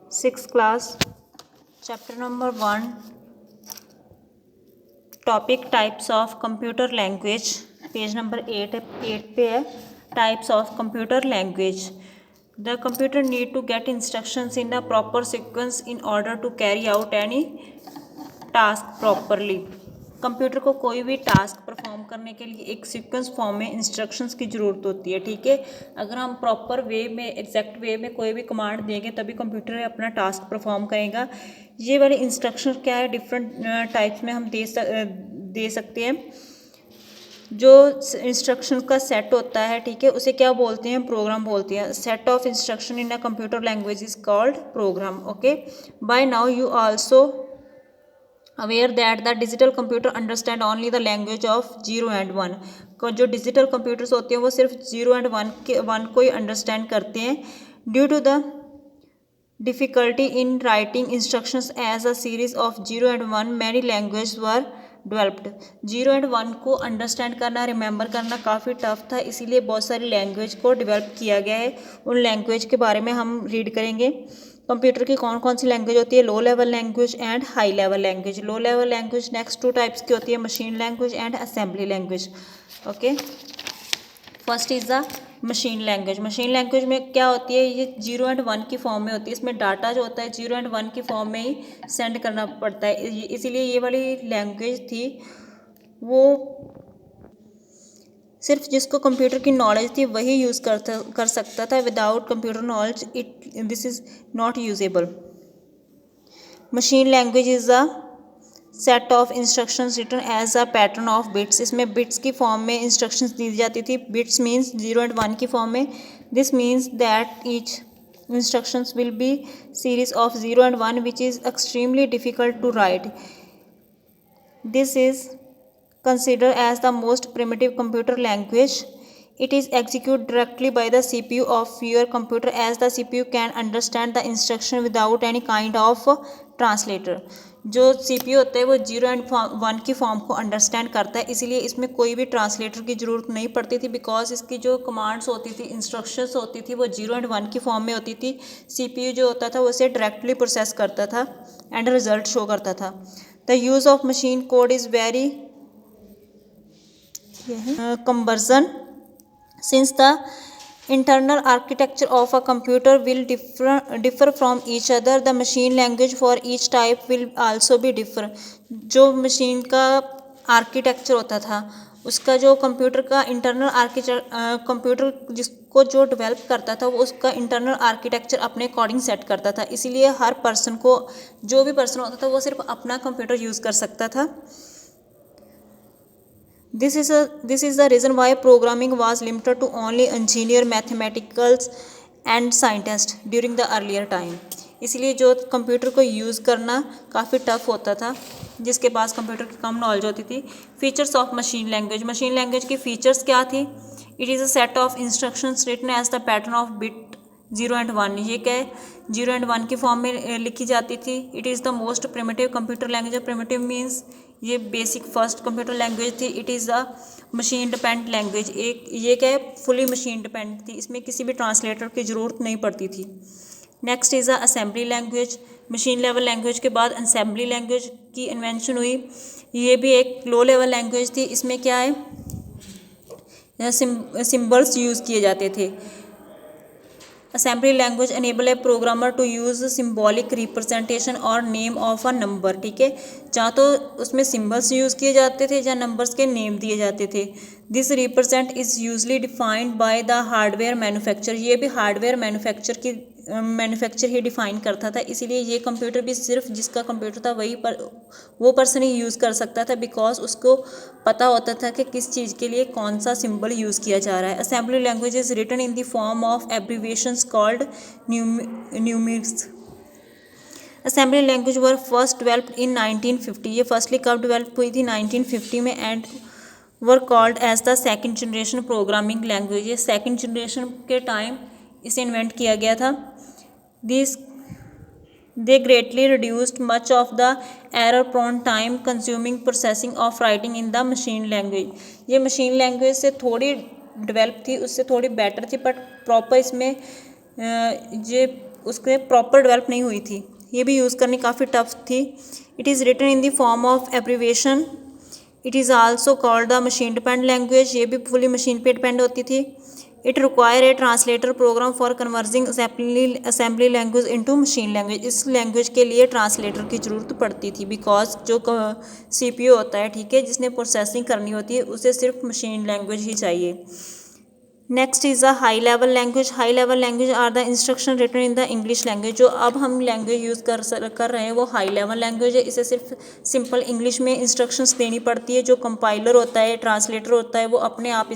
6th class, chapter number 1, topic types of computer language, page number 8 पे है. Types of computer language. The computer need to get instructions in a proper sequence in order to carry out any task properly. Computer को कोई भी task perform करने के लिए एक sequence form में इंस्ट्रक्शंस की ज़रूरत होती है. ठीक है, अगर हम प्रॉपर वे में एग्जैक्ट वे में कोई भी कमांड देंगे तभी कंप्यूटर अपना टास्क परफॉर्म करेगा. ये वाले इंस्ट्रक्शन क्या है, डिफरेंट टाइप्स में हम दे सकते हैं. जो इंस्ट्रक्शन का सेट होता है, ठीक है, उसे क्या बोलते हैं, प्रोग्राम बोलते हैं. Set of instruction in a computer language is called program. Okay, by now you also aware that the digital computer understand only the language of 0 and 1. जो डिजिटल कंप्यूटर्स होते हैं वो सिर्फ 0 and 1 को ही अंडरस्टैंड करते हैं. Due to the difficulty in writing instructions as a series of 0 and 1 many language were developed. 0 and 1 को understand करना, रिमेंबर करना काफ़ी टफ था, इसीलिए बहुत सारी लैंग्वेज को डेवलप किया गया है. उन लैंग्वेज के बारे में हम रीड करेंगे. कंप्यूटर की कौन कौन सी लैंग्वेज होती है, low level language and high level language. Low level language next 2 types की होती है, machine language and assembly language. Okay, first is the machine language. Machine language में क्या होती है, ये 0 and 1 की फॉर्म में होती है. इसमें डाटा जो होता है 0 and 1 की फॉर्म में ही सेंड करना पड़ता है. इसीलिए ये वाली लैंग्वेज थी वो सिर्फ जिसको कंप्यूटर की नॉलेज थी वही यूज़ कर सकता था. Without computer knowledge this is not usable. Machine language is a set of instructions written as a pattern of bits. इसमें बिट्स की फॉर्म में इंस्ट्रक्शंस दी जाती थी. बिट्स मीन्स 0 and 1 की फॉर्म में. This means that each instructions will be series of 0 and 1 which is extremely difficult to write. This is considered as the most primitive computer language. It is executed directly by the CPU of your computer as the CPU can understand the instruction without any kind of translator. जो CPU होता है वो 0 and 1 की form को understand करता है, इसीलिए इसमें कोई भी ट्रांसलेटर की ज़रूरत नहीं पड़ती थी. बिकॉज इसकी जो कमांड्स होती थी, इंस्ट्रक्शंस होती थी, वो 0 and 1 की फॉर्म में होती थी. CPU जो होता था वो उसे डायरेक्टली प्रोसेस करता था एंड रिजल्ट शो करता था. The use of machine code is very conversion since the internal architecture of a computer will differ from each other. The machine language for each type will also be differ. जो machine का architecture होता था, उसका जो computer का internal computer जिसको जो develop करता था वो उसका इंटरनल आर्किटेक्चर अपने अकॉर्डिंग सेट करता था. इसीलिए हर पर्सन को, जो भी पर्सन होता था वो सिर्फ अपना कंप्यूटर यूज़ कर सकता था. This is the reason why programming was limited to only engineer, mathematicals and scientists during the earlier time. इसलिए जो कंप्यूटर को यूज़ करना काफ़ी टफ होता था, जिसके पास कंप्यूटर की कम नॉलेज होती थी. Features of machine language. Machine language की फीचर्स क्या थी. It is a set of instructions written as the pattern of bit 0 and 1. ये क्या है, 0 and 1 की फॉर्म में लिखी जाती थी. It is the most primitive computer language. Primitive means ये बेसिक फर्स्ट कंप्यूटर लैंग्वेज थी. It is a machine dependent language. एक ये क्या है, फुली मशीन डिपेंडेंट थी. इसमें किसी भी ट्रांसलेटर की ज़रूरत नहीं पड़ती थी. Next is a assembly language. Machine level language के बाद असेंबली लैंग्वेज की इन्वेंशन हुई. ये भी एक लो लेवल लैंग्वेज थी. इसमें क्या है, सिम्बल्स यूज़ किए जाते थे. Assembly language enable a programmer to use symbolic representation और नेम ऑफ अ नंबर. ठीक है, जहाँ तो उसमें सिम्बल्स यूज़ किए जाते थे, जहाँ नंबर्स के नेम दिए जाते थे. This represent is usually defined by the hardware manufacture. ये भी हार्डवेयर मैन्युफैक्चर ही डिफाइन करता था. इसीलिए ये कंप्यूटर भी सिर्फ जिसका कंप्यूटर था वो पर्सन ही यूज़ कर सकता था. बिकॉज उसको पता होता था कि किस चीज़ के लिए कौन सा सिंबल यूज़ किया जा रहा है. Assembly language is written in the form of abbreviations called numerics. Assembly language were first developed in 1950. ये फर्स्टली कब डेवलप हुई थी, 1950 में. And were called as the second generation programming language. ये सेकेंड जनरेशन के टाइम इसे invent किया गया था. They greatly reduced much of the error-prone time-consuming processing of writing in the machine language. ये मशीन लैंग्वेज से थोड़ी डेवलप थी, उससे थोड़ी बेटर थी, बट प्रॉपर इसमें ये उसके प्रॉपर डेवलप नहीं हुई थी, ये भी यूज़ करनी काफ़ी टफ थी। It is written in the form of abbreviation. It is also called the machine depend language, ये भी फुली मशीन पे डिपेंड होती थी। It require a translator programme for converging assembly language into machine language, इस language के लिए translator की ज़रूरत पड़ती थी, बिकॉज जो CPU होता है, ठीक है, जिसने प्रोसेसिंग करनी होती है, उसे सिर्फ मशीन लैंग्वेज ही चाहिए। Next is a high level language. High level language are the instruction written in the English language, जो अब हम लैंग्वेज यूज़ कर रहे हैं वो हाई लेवल लैंग्वेज है। इसे सिर्फ सिंपल इंग्लिश में इंस्ट्रक्शंस देनी पड़ती है, जो कंपाइलर होता है, ट्रांसलेटर होता है, वो अपने आप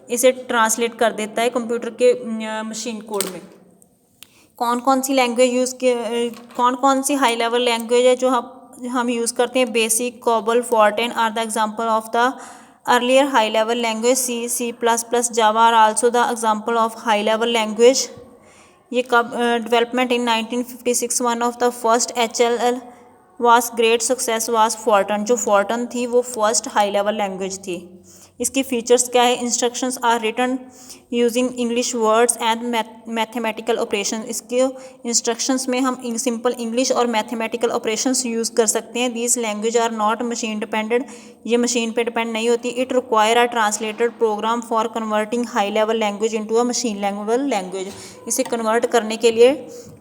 इसे ट्रांसलेट कर देता है कंप्यूटर के मशीन कोड में। कौन कौन सी हाई लेवल लैंग्वेज है जो हम यूज़ करते हैं? BASIC, COBOL, FORTRAN are the example of the earlier high level language. C++, Java are also the example of high level language. ये कब development in 1956, one of the first HLL was great success was FORTRAN, जो FORTRAN थी वो first high level language थी। इसकी features क्या है? Instructions are written using English words and mathematical operation, इसके इंस्ट्रक्शंस में हम सिंपल इंग्लिश और मैथमेटिकल ऑपरेशंस यूज़ कर सकते हैं। These language are not machine dependent, ये मशीन पे डिपेंड नहीं होती। It require a translated program for converting high level language into a machine level language, इसे कन्वर्ट करने के लिए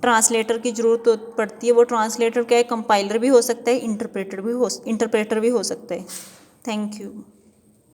ट्रांसलेटर की ज़रूरत पड़ती है। वो ट्रांसलेटर क्या है? कंपाइलर भी हो सकता है, इंटरप्रेटर भी हो सकता है। Thank you.